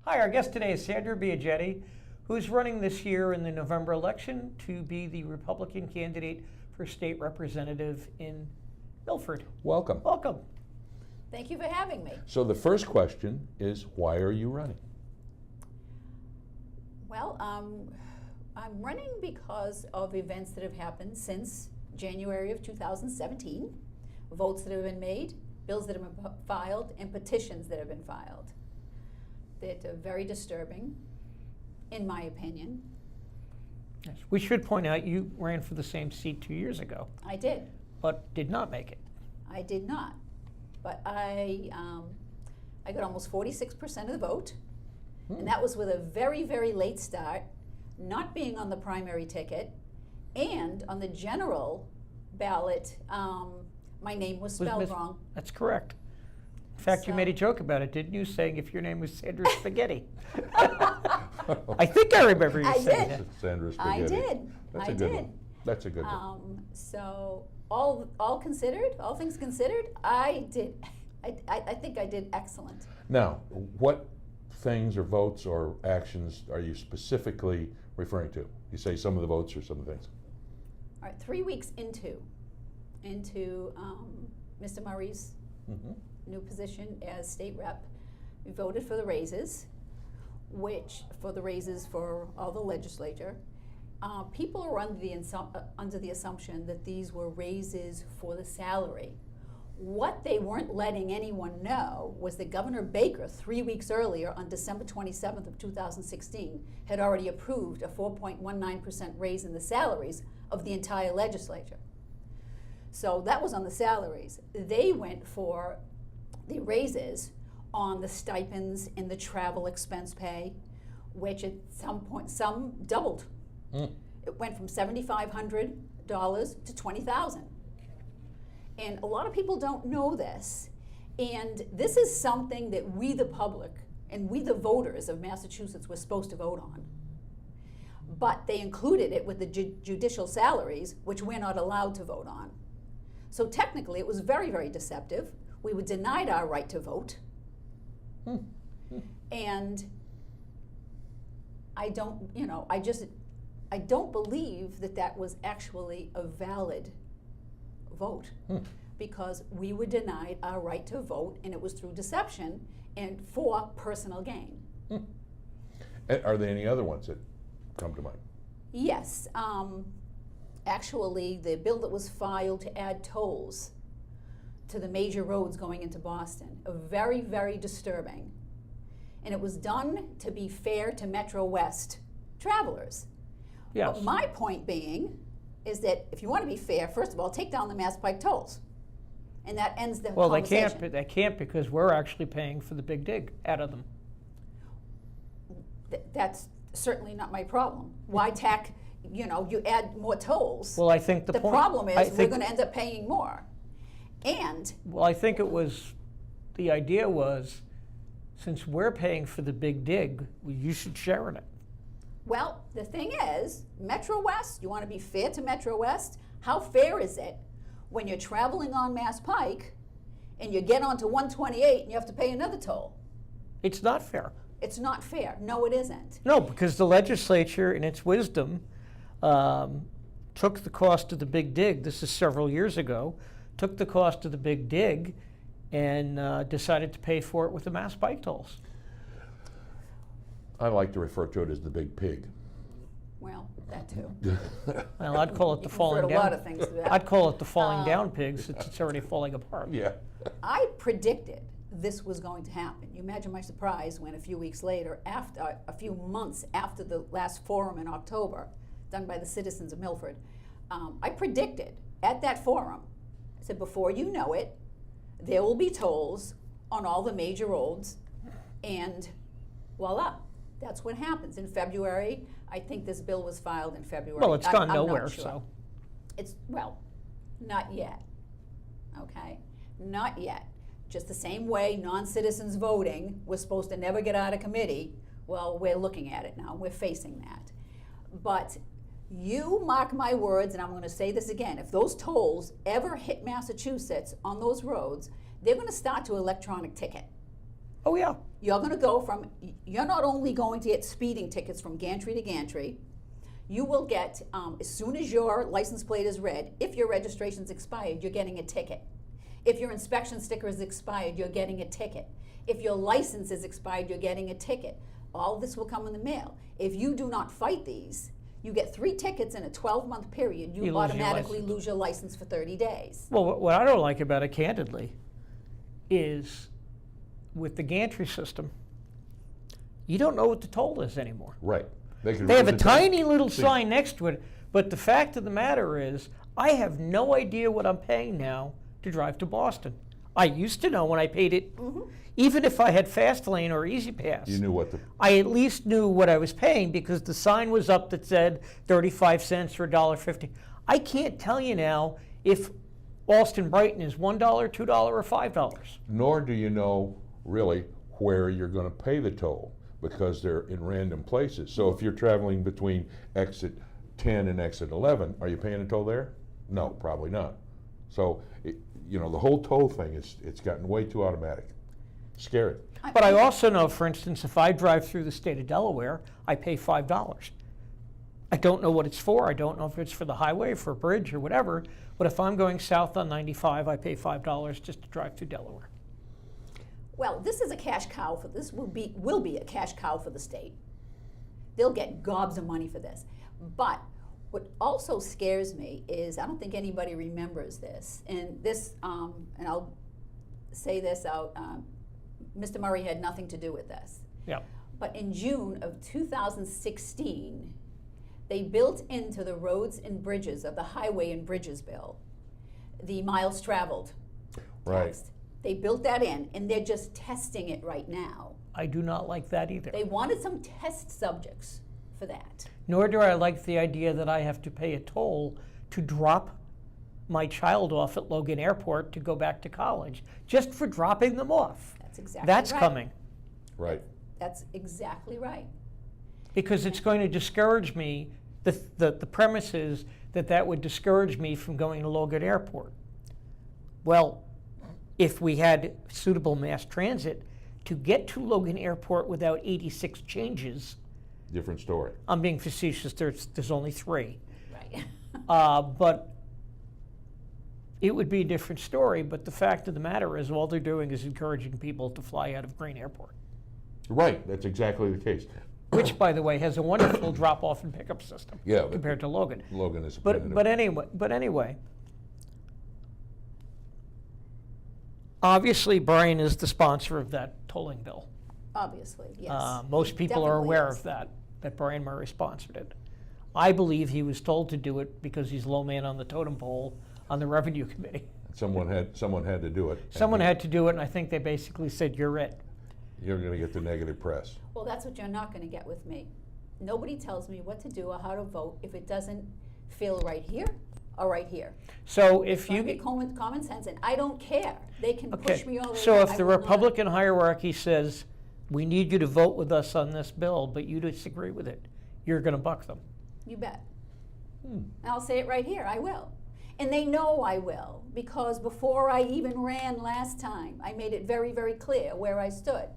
Hi, our guest today is Sandra Biagetti, who's running this year in the November election to be the Republican candidate for state representative in Milford. Welcome. Welcome. Thank you for having me. So the first question is, why are you running? Well, I'm running because of events that have happened since January of 2017, votes that have been made, bills that have been filed, and petitions that have been filed. That are very disturbing, in my opinion. Yes. We should point out you ran for the same seat 2 years ago, I did. but did not make it. I did not. But I got almost 46% of the vote, and that was with a very, very late start, not being on the primary ticket, and on the general ballot, my name was spelled wrong. That's correct. In fact, you made a joke about it, didn't you? Saying if your name was Sandra Spaghetti. I think I remember you saying that. Sandra Spaghetti. I did. That's I a good did. one. That's a good one. So all considered, all things considered, I did. I think I did excellent. Now, what things or votes or actions are you specifically referring to? You say some of the votes or some of the things. All right, 3 weeks into Mr. Murray's new position as state rep, we voted for the raises, for all the legislature. People are under the assumption that these were raises for the salary. What they weren't letting anyone know was that Governor Baker, 3 weeks earlier, on December 27th of 2016, had already approved a 4.19% raise in the salaries of the entire legislature. So that was on the salaries. They went for the raises on the stipends and the travel expense pay, which at some point, some doubled. It went from $7,500 to $20,000. And a lot of people don't know this. And this is something that we, the public, and we, the voters of Massachusetts, were supposed to vote on. But they included it with the judicial salaries, which we're not allowed to vote on. So technically, it was very, very deceptive. We were denied our right to vote. And I don't believe that that was actually a valid vote, because we were denied our right to vote, and it was through deception and for personal gain. Are there any other ones that come to mind? Yes. Actually, the bill that was filed to add tolls to the major roads going into Boston are very, very disturbing. And it was done to be fair to Metro West travelers. Yes. But my point being is that if you want to be fair, first of all, take down the Mass Pike tolls. And that ends the conversation. Well, they can't because we're actually paying for the big dig out of them. That's certainly not my problem. Why tack, you add more tolls? Well, I think the problem is we're going to end up paying more. And well, I think the idea was, since we're paying for the big dig, you should share in it. Well, the thing is, Metro West, you want to be fair to Metro West? How fair is it when you're traveling on Mass Pike and you get onto 128 and you have to pay another toll? It's not fair. It's not fair. No, it isn't. No, because the legislature, in its wisdom, took the cost of the big dig, this is several years ago, took the cost of the big dig and decided to pay for it with the Mass Pike tolls. I like to refer to it as the big pig. Well, that too. Well, I'd call it the falling down. A lot of things to that. I'd call it the falling down pig, since it's already falling apart. Yeah. I predicted this was going to happen. You imagine my surprise when a few weeks later, after a few months after the last forum in October, done by the citizens of Milford, I predicted at that forum, I said, before you know it, there will be tolls on all the major roads, And voila, that's what happens. In February, I think this bill was filed in February. Well, it's gone I'm not nowhere, sure. so. It's, well, not yet, okay? Not yet. Just the same way non-citizens voting was supposed to never get out of committee, well, we're looking at it now, we're facing that. But you mark my words, and I'm gonna say this again, if those tolls ever hit Massachusetts on those roads, they're gonna start to electronic ticket. Oh, yeah. You're gonna go from, you're not only going to get speeding tickets from gantry to gantry, you will get, as soon as your license plate is read, if your registration's expired, you're getting a ticket. If your inspection sticker is expired, you're getting a ticket. If your license is expired, you're getting a ticket. All this will come in the mail. If you do not fight these, you get 3 tickets in a 12-month period, You you lose your automatically license. lose your license for 30 days. Well, what I don't like about it, candidly, is with the gantry system, you don't know what the toll is anymore. Right. Could They have a raise the toll. tiny little See. sign next to it, but the fact of the matter is, I have no idea what I'm paying now to drive to Boston. I used to know when I paid it, even if I had Fast Lane or Easy Pass. You knew what the, I at least knew what I was paying because the sign was up that said 35 cents or $1.50. I can't tell you now if Alston Brighton is $1, $2, or $5. nor do you know really where you're going to pay the toll because they're in random places. So if you're traveling between exit 10 and exit 11, are you paying a toll there? No, probably not. So, the whole toll thing, it's gotten way too automatic. Scary. But I also know, for instance, if I drive through the state of Delaware, I pay $5. I don't know what it's for. I don't know if it's for the highway, for a bridge, or whatever. But if I'm going south on 95, I pay $5 just to drive through Delaware. Well, this is a cash cow for, this will be a cash cow for the state. They'll get gobs of money for this. But what also scares me is, I don't think anybody remembers this, and this, and I'll say this out, Mr. Murray had nothing to do with this. Yeah. But in June of 2016, they built into the roads and bridges of the highway and bridges bill the miles traveled Right. text. They built that in, and they're just testing it right now. I do not like that either. They wanted some test subjects for that. Nor do I like the idea that I have to pay a toll to drop my child off at Logan Airport to go back to college, just for dropping them off. That's exactly That's right. coming. Right. That's exactly right. Because it's going to discourage me, the premise is that would discourage me from going to Logan Airport. Well, if we had suitable mass transit, to get to Logan Airport without 86 changes, Different story. I'm being facetious, there's only 3. Right. But it would be a different story, but the fact of the matter is all they're doing is encouraging people to fly out of Green Airport, Right. That's exactly the case. which, by the way, has a wonderful drop-off and pickup system Yeah. compared to Logan. Logan is a But anyway, obviously Brian is the sponsor of that tolling bill. Obviously, yes. Most people are Definitely aware is. of that Brian Murray sponsored it. I believe he was told to do it because he's low man on the totem pole on the Revenue Committee. Someone had to do it. and Someone had to do it, and I think they basically said, "You're it." You're going to get the negative press. Well, that's what you're not going to get with me. Nobody tells me what to do or how to vote if it doesn't feel right here or right here. So if It's you going to be common sense, and I don't care. They can push me all they so want. if I the will not. Republican hierarchy says, "We need you to vote with us on this bill," but you disagree with it, you're going to buck them. You bet. And I'll say it right here, I will. And they know I will, because before I even ran last time, I made it very, very clear where I stood.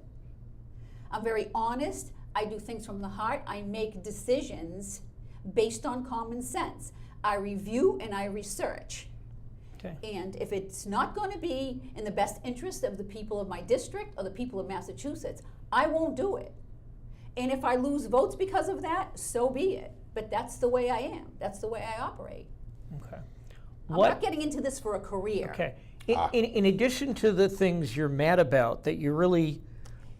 I'm very honest. I do things from the heart. I make decisions based on common sense. I review and I research. Okay. And if it's not going to be in the best interest of the people of my district or the people of Massachusetts, I won't do it. And if I lose votes because of that, so be it. But that's the way I am. That's the way I operate. Okay. I'm not getting into this for a career. Okay. In addition to the things you're mad about that you're really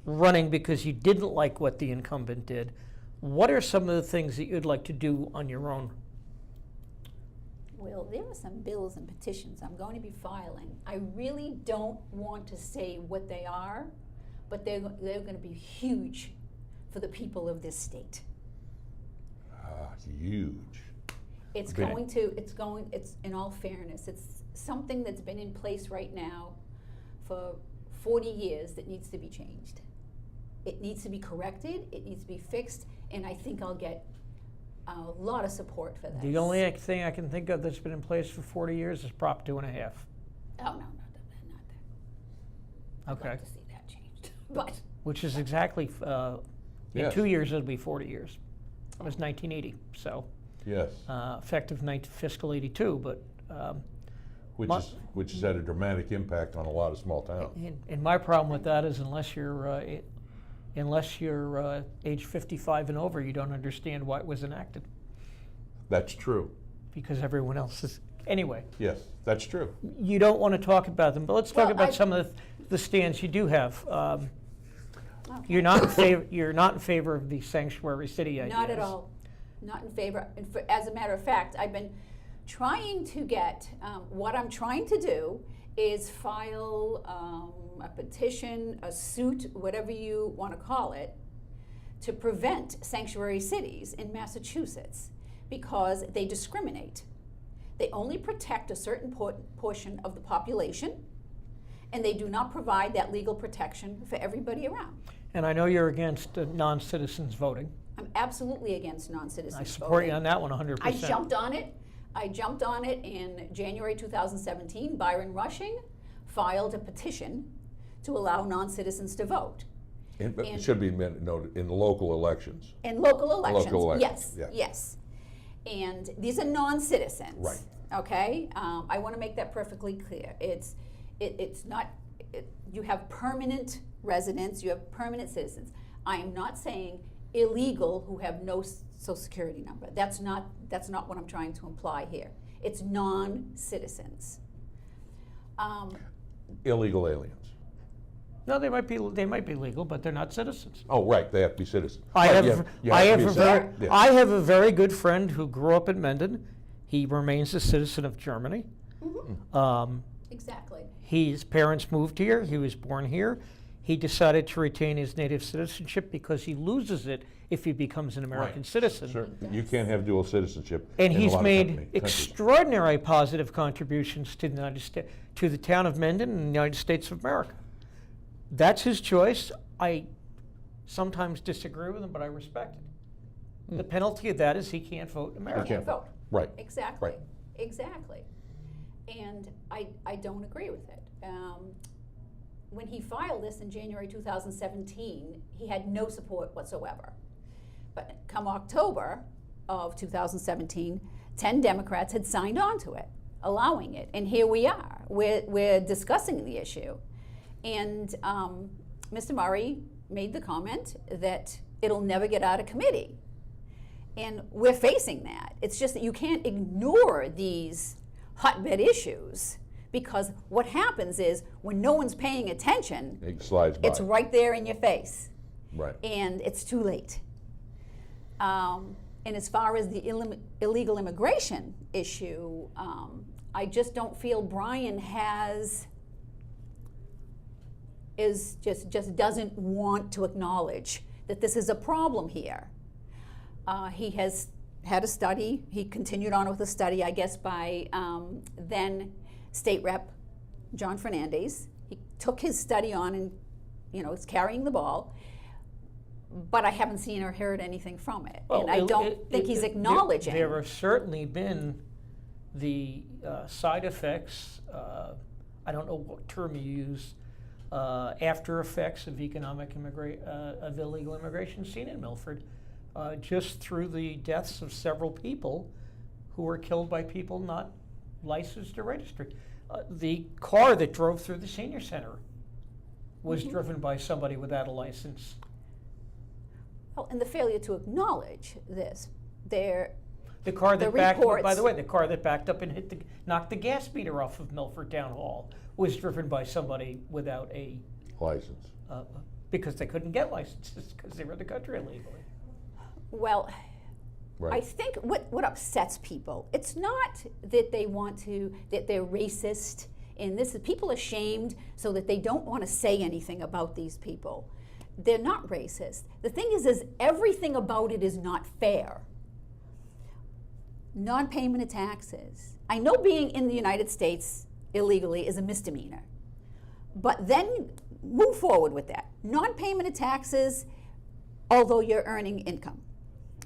running because you didn't like what the incumbent did, what are some of the things that you'd like to do on your own? Well, there are some bills and petitions I'm going to be filing. I really don't want to say what they are, but they're going to be huge for the people of this state. Huge. It's Big. it's in all fairness, it's something that's been in place right now for 40 years that needs to be changed. It needs to be corrected, it needs to be fixed, and I think I'll get a lot of support for that. The only thing I can think of that's been in place for 40 years is Prop 2.5. Oh, no, not that. I'd Okay. like to see that changed. But Which is exactly, in Yes. 2 years it'll be 40 years. It was 1980, so Yes. effective fiscal 82, but Which has had a dramatic impact on a lot of small towns. and my problem with that is unless you're age 55 and over, you don't understand why it was enacted, That's true. because everyone else is. Anyway, Yes, that's true. you don't want to talk about them, but let's talk Well, about some of the stands you do have. okay. You're not in favor. You're not in favor of the sanctuary city ideas. Not at all. Not in favor. As a matter of fact, I've been trying to get, what I'm trying to do is file a petition, a suit, whatever you want to call it, to prevent sanctuary cities in Massachusetts because they discriminate. They only protect a certain portion of the population, and they do not provide that legal protection for everybody around. And I know you're against non-citizens voting. I'm absolutely against non-citizens I voting. support you on that one 100%. I jumped on it in January 2017. Byron Rushing filed a petition to allow non-citizens to vote. But it And- should be noted in the local elections. In local elections, Local elections, yes, yeah. yes. And these are non-citizens. Right. Okay, I want to make that perfectly clear. It's not, you have permanent residents, you have permanent citizens. I am not saying illegal who have no social security number. That's not what I'm trying to imply here. It's non-citizens. Illegal aliens. No, they might be legal, but they're not citizens. Oh, right, they have to be citizens. I Right, have you I to have be a a very citizen. Yeah. I have a very good friend who grew up in Menden. He remains a citizen of Germany. Exactly. His parents moved here. He was born here. He decided to retain his native citizenship because he loses it if he becomes an American Right. citizen. Sure. You can't have dual citizenship. And in a he's lot of made countries. extraordinary positive contributions to the United States, to the town of Menden and the United States of America. That's his choice. I sometimes disagree with him, but I respect it. The penalty of that is he can't vote in America. Can't vote. Right. Exactly. Right. Exactly. And I don't agree with it. When he filed this in January 2017, he had no support whatsoever. But come October of 2017, 10 Democrats had signed on to it, allowing it. And here we are. We're discussing the issue. And Mr. Murray made the comment that it'll never get out of committee. And we're facing that. It's just that you can't ignore these hotbed issues, because what happens is when no one's paying attention, It slides by. it's right there in your face, Right. and it's too late. And as far as the illegal immigration issue, I just don't feel Brian just doesn't want to acknowledge that this is a problem here. He has had a study. He continued on with a study, I guess, by then State Rep John Fernandez. He took his study on and, is carrying the ball. But I haven't seen or heard anything from it. And I don't think he's acknowledging. There have certainly been the side effects, I don't know what term you use, after effects of of illegal immigration seen in Milford, just through the deaths of several people who were killed by people not licensed or registered. The car that drove through the senior center was driven by somebody without a license. Well, and the failure to acknowledge this, The car that backed, reports. by the way, the car that backed up and knocked the gas meter off of Milford Town Hall was driven by somebody without a License. because they couldn't get licenses because they were in the country illegally. well, Right. I think what upsets people, it's not that they're racist, And this is, people are shamed so that they don't want to say anything about these people. They're not racist. The thing is everything about it is not fair. Non-payment of taxes. I know being in the United States illegally is a misdemeanor, but then move forward with that. Non-payment of taxes, although you're earning income,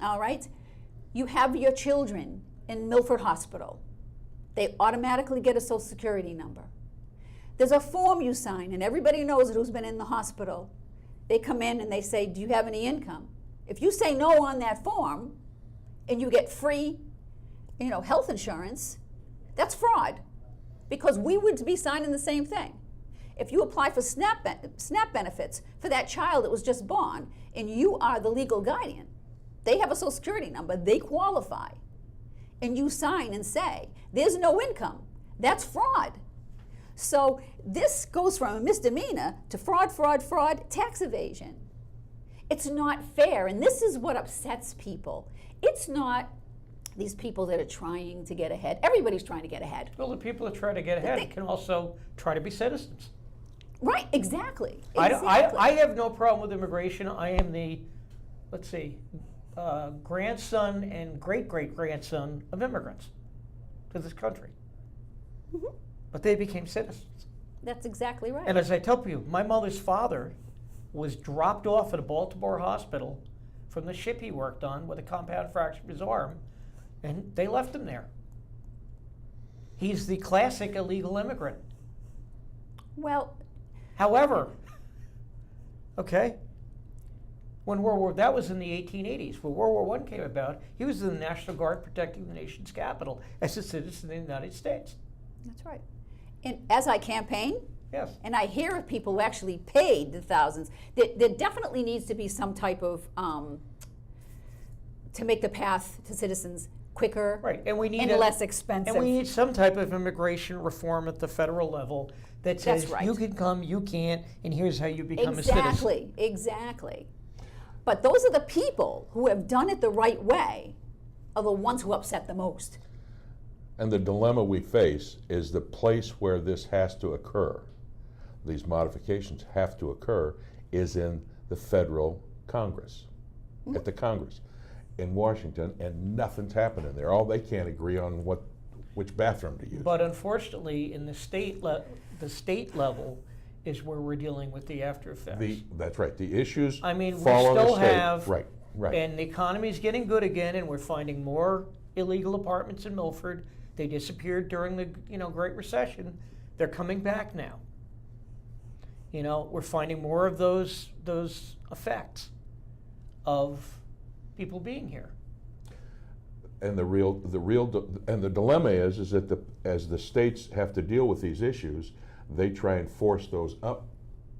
all right? You have your children in Milford Hospital. They automatically get a Social Security number. There's a form you sign, and everybody knows it who's been in the hospital. They come in and they say, do you have any income? If you say no on that form, and you get free, health insurance, that's fraud, because we would be signing the same thing. If you apply for SNAP benefits for that child that was just born, and you are the legal guardian, they have a Social Security number, they qualify, and you sign and say, there's no income, that's fraud. So this goes from a misdemeanor to fraud, tax evasion. It's not fair, and this is what upsets people. It's not these people that are trying to get ahead. Everybody's trying to get ahead. Well, the people that try to get ahead can also try to be citizens. Right, exactly. I have no problem with immigration. I am the, grandson and great-great-grandson of immigrants to this country. Mm-hmm. But they became citizens. That's exactly right. And as I tell you, my mother's father was dropped off at a Baltimore hospital from the ship he worked on with a compound fracture of his arm, and they left him there. He's the classic illegal immigrant. Well, however, when that was in the 1880s. When World War I came about, he was in the National Guard protecting the nation's capital as a citizen of the United States. That's right. And as I campaign, yes, and I hear of people who actually paid the thousands, there definitely needs to be some type of, to make the path to citizens quicker, right, and we need and less expensive. And we need some type of immigration reform at the federal level that says you can come, you can't, and here's how you become a citizen. Exactly. But those are the people who have done it the right way are the ones who upset the most. And the dilemma we face is the place where this has to occur, these modifications have to occur, is in the federal Congress, at the Congress in Washington, and nothing's happening there. They can't agree on which bathroom to use. But unfortunately, in the state level is where we're dealing with the after effects. That's right. The issues I mean, fall on the we still state. have, right, and the economy's getting good again, and we're finding more illegal apartments in Milford. They disappeared during the Great Recession. They're coming back now. We're finding more of those effects of people being here. And the dilemma is that as the states have to deal with these issues, they try and force those up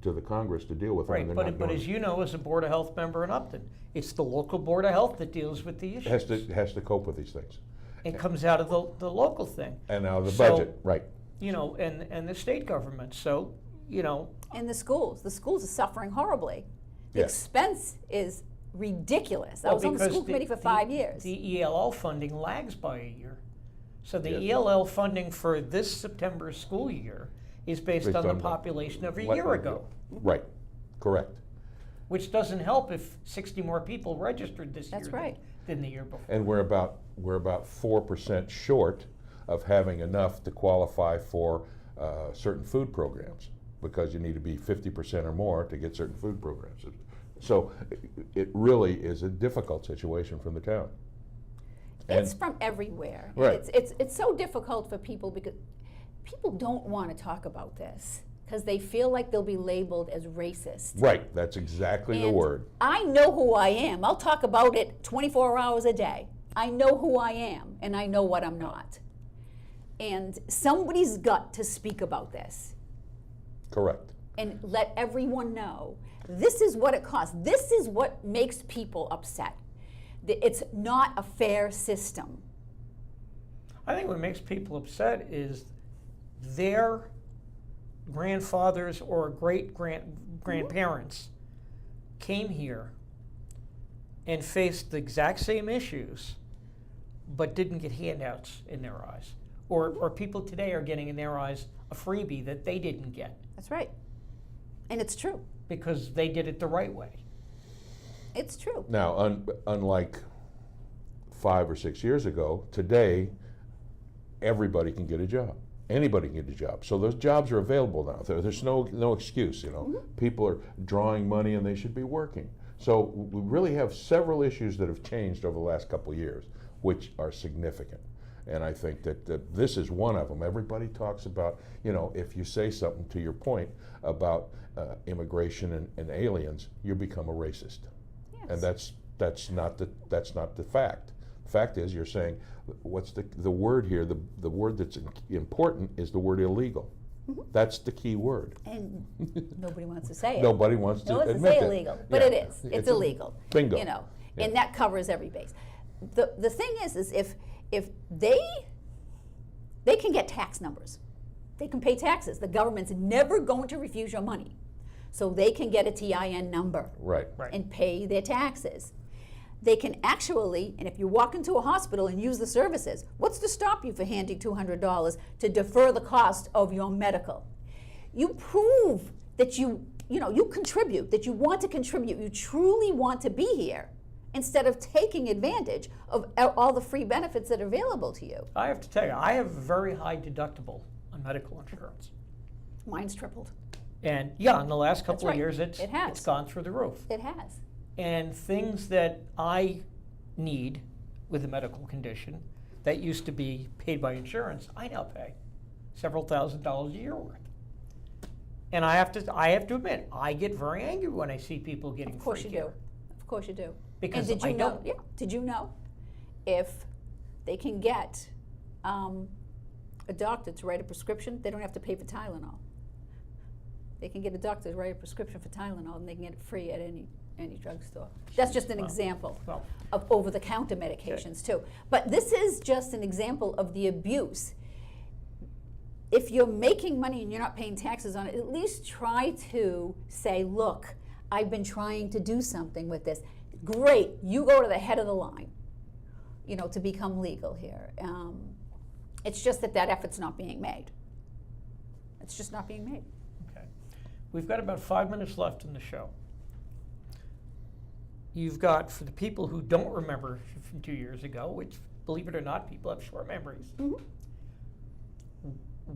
to the Congress to deal with. Right, but as you know, as a Board of Health member in Upton, it's the local Board of Health that deals with the issues. Has to cope with these things. It comes out of the local thing. And out of the budget, right. And the state government. So, And the schools are suffering horribly. The expense is ridiculous. I was on the school committee for 5 years. The ELL funding lags by a year. So the ELL funding for this September school year is based on the population of a year ago. Right, correct. Which doesn't help if 60 more people registered this That's year right. than the year before. And we're about 4% short of having enough to qualify for certain food programs, because you need to be 50% or more to get certain food programs. So it really is a difficult situation from the town. It's from everywhere. Right. It's so difficult for people because people don't want to talk about this because they feel like they'll be labeled as racist. Right, that's exactly the word. I know who I am. I'll talk about it 24 hours a day. I know who I am, and I know what I'm not. And somebody's got to speak about this. Correct. And let everyone know this is what it costs. This is what makes people upset. It's not a fair system. I think what makes people upset is their grandfathers or grandparents came here and faced the exact same issues, but didn't get handouts in their eyes. or people today are getting, in their eyes, a freebie that they didn't get That's right. And it's true. because they did it the right way. It's true. Now, unlike 5 or 6 years ago, today everybody can get a job. Anybody can get a job. So those jobs are available now. There's no excuse, you know. People are drawing money and they should be working. So we really have several issues that have changed over the last couple of years, which are significant. And I think that this is one of them. Everybody talks about, you know, if you say something, to your point, about immigration and aliens, you become a racist. Yes. And that's not the fact. The fact is, you're saying, what's the word here? The word that's important is the word illegal. That's the key word. And nobody wants to say it. Nobody wants to Nobody admit say that. illegal, but Yeah. it is. It's illegal. Bingo. You know, Yeah. and that covers every base. The thing is if they can get tax numbers, they can pay taxes. The government's never going to refuse your money, so they can get a TIN number Right. and pay their taxes. They can actually, and if you walk into a hospital and use the services, what's to stop you from handing $200 to defer the cost of your medical? You prove that you contribute, that you want to contribute, you truly want to be here, instead of taking advantage of all the free benefits that are available to you. I have to tell you, I have a very high deductible on medical insurance. Mine's tripled. And yeah, in the last couple That's of right. years, It has. it's gone through the roof. It has. And things that I need with a medical condition that used to be paid by insurance, I now pay several $1,000s a year worth. And I have to admit, I get very angry when I see people getting Of course free you care. do. Of course you do. Because and did I you know? don't. Yeah. Did you know if they can get a doctor to write a prescription, they don't have to pay for Tylenol. They can get a doctor to write a prescription for Tylenol, and they can get it free at any drugstore. That's just an example Well, of over-the-counter medications too. But this is just an example of the abuse. If you're making money and you're not paying taxes on it, at least try to say, look, I've been trying to do something with this. Great, you go to the head of the line, you know, to become legal here. It's just that effort's not being made. It's just not being made. okay. We've got about 5 minutes left in the show. You've got, for the people who don't remember from 2 years ago, which, believe it or not, people have short memories.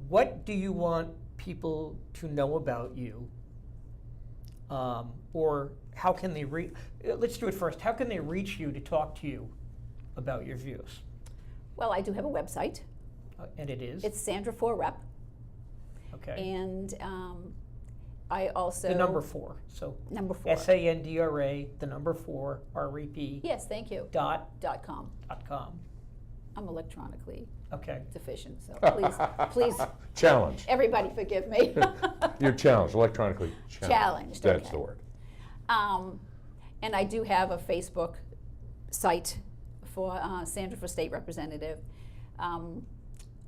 What do you want people to know about you? Or how can they let's do it first. How can they reach you to talk to you about your views? Well, I do have a website. And it is? It's Sandra 4 Rep. Okay. And I also... The number 4. So Number 4. SANDRA, the number 4, REP. Yes, thank you. .com. I'm electronically Okay. deficient, so please, Challenge. everybody forgive me. You're challenged, electronically challenged. Challenged, That's okay. the word. And I do have a Facebook site for Sandra for State Representative.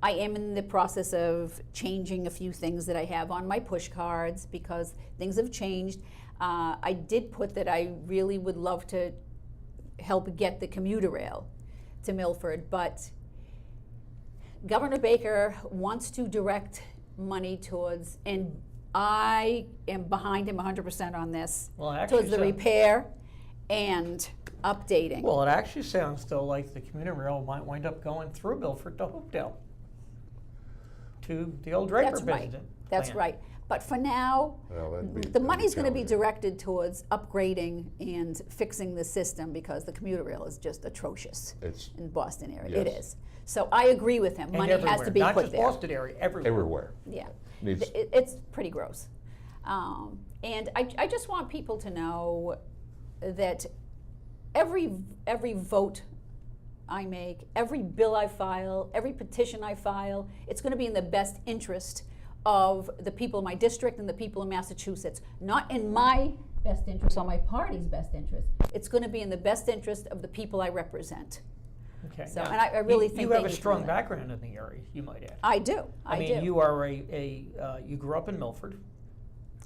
I am in the process of changing a few things that I have on my push cards because things have changed. I did put that I really would love to help get the commuter rail to Milford, but Governor Baker wants to direct money towards, and I am behind him 100% on this, Well, actually, towards the repair and updating. Well, it actually sounds though like the commuter rail might wind up going through Milford to Hopedale, to the old Draper That's right. Visitor That's plant. right. But for now, Well, the money's going to be challenging. directed towards upgrading and fixing the system because the commuter rail is just atrocious It's in the Boston area. It Yes. is. So I agree with him. And Money has everywhere. to be Not put just there. Boston area, everywhere. everywhere. Yeah. Needs, It's pretty gross. And I just want people to know that every vote I make, every bill I file, every petition I file, it's going to be in the best interest of the people in my district and the people in Massachusetts. Not in my best interest or my party's best interest. It's going to be in the best interest of the people I represent. Okay. So, Now, and I really think you they have a need to strong know that. background in the area, you might add. I do. I mean, do. you are you grew up in Milford.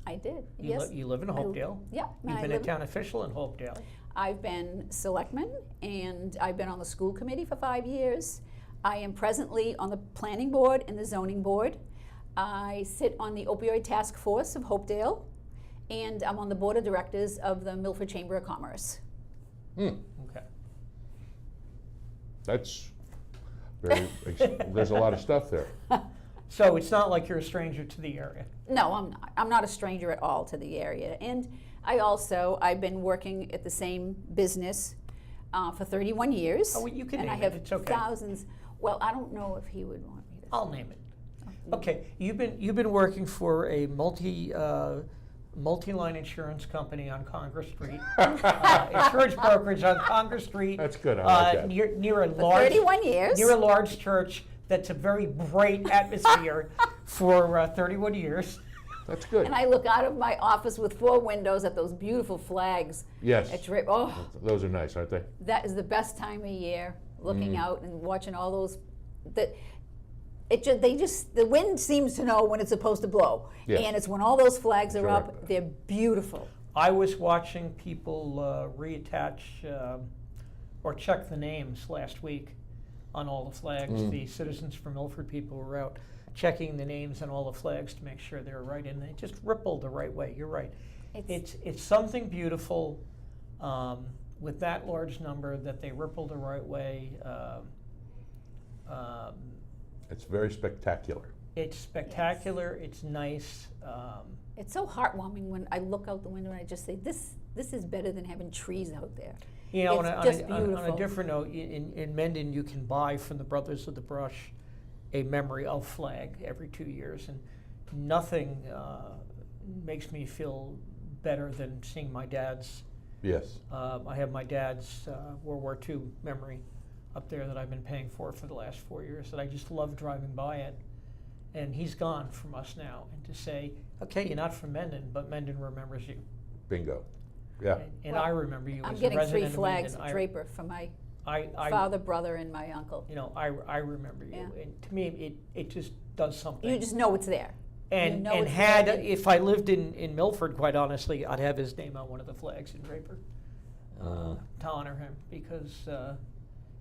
I did. You, Yes. you live in Hopedale. Yeah. You've I been a live- town official in Hopedale. I've been selectman, and I've been on the school committee for 5 years. I am presently on the planning board and the zoning board. I sit on the opioid task force of Hopedale, and I'm on the board of directors of the Milford Chamber of Commerce. Hmm. Okay. That's very, there's a lot of stuff there. So it's not like you're a stranger to the area. No, I'm not. I'm not a stranger at all to the area. And I've been working at the same business for 31 years. Oh, well, you can and I name have it. It's okay. thousands. Well, I don't know if he would want me to. I'll name it. Okay, you've been working for a multi-line insurance company on Congress Street, insurance brokerage on Congress Street. That's good. I like that. Near a For large 31 years. near a large church that's a very bright atmosphere for 31 years. That's good. And I look out of my office with 4 windows at those beautiful flags. Yes. Oh, Those are nice, aren't they? that is the best time of year, looking out and watching all those. The wind seems to know when it's supposed to blow. Yes. And it's when all those flags are Sure. up, they're beautiful. I was watching people reattach or check the names last week on all the flags. The Citizens for Milford people were out checking the names on all the flags to make sure they were right, and they just rippled the right way. You're right. It's something beautiful with that large number that they ripple the right way. It's very spectacular. It's spectacular. It's nice. It's so heartwarming when I look out the window and I just say, this is better than having trees out there. You know, It's on just a beautiful. different note, in Mendon, you can buy from the Brothers of the Brush a memory of flag every 2 years, and nothing makes me feel better than seeing my dad's. Yes. I have my dad's World War II memory up there that I've been paying for the last 4 years, that I just love driving by it. And he's gone from us now. And to say, okay, you're not from Mendon, but Mendon remembers you. Bingo. Yeah. And Well, I remember you I'm as a getting 3 resident of flags Mendon. at Draper for my I father, brother, and my uncle. You know, I remember you. Yeah. And to me, it just does something. You just know it's there. And you know and it's had there. if I lived in Milford, quite honestly, I'd have his name on one of the flags in Draper to honor him, because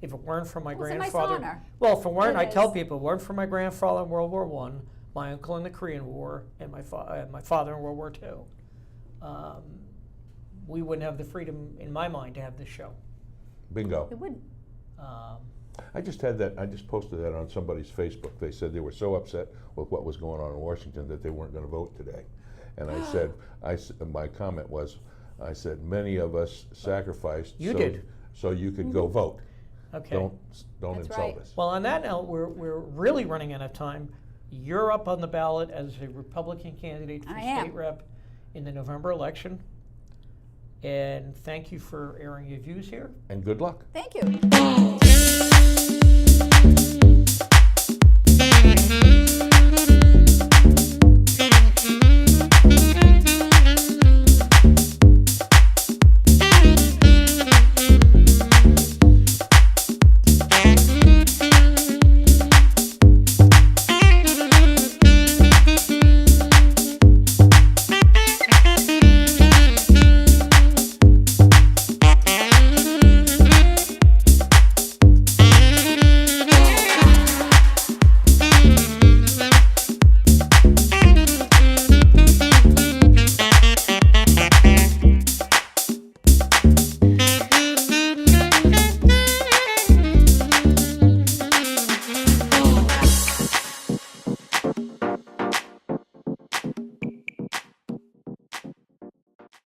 if it weren't for my Well, it's a nice grandfather, honor. well, if it weren't, It I tell is. people, if it weren't for my grandfather in World War I, my uncle in the Korean War, and my father in World War II, we wouldn't have the freedom, in my mind, to have this show. Bingo. It wouldn't. I just posted that on somebody's Facebook. They said they were so upset with what was going on in Washington that they weren't going to vote today. And I said, my comment was, I said, many of us sacrificed You did. so you could go vote. Okay. Don't That's insult right. us. Well, on that note, we're really running out of time. You're up on the ballot as a Republican candidate for I am. state rep in the November election. And thank you for airing your views here. And good luck. Thank you.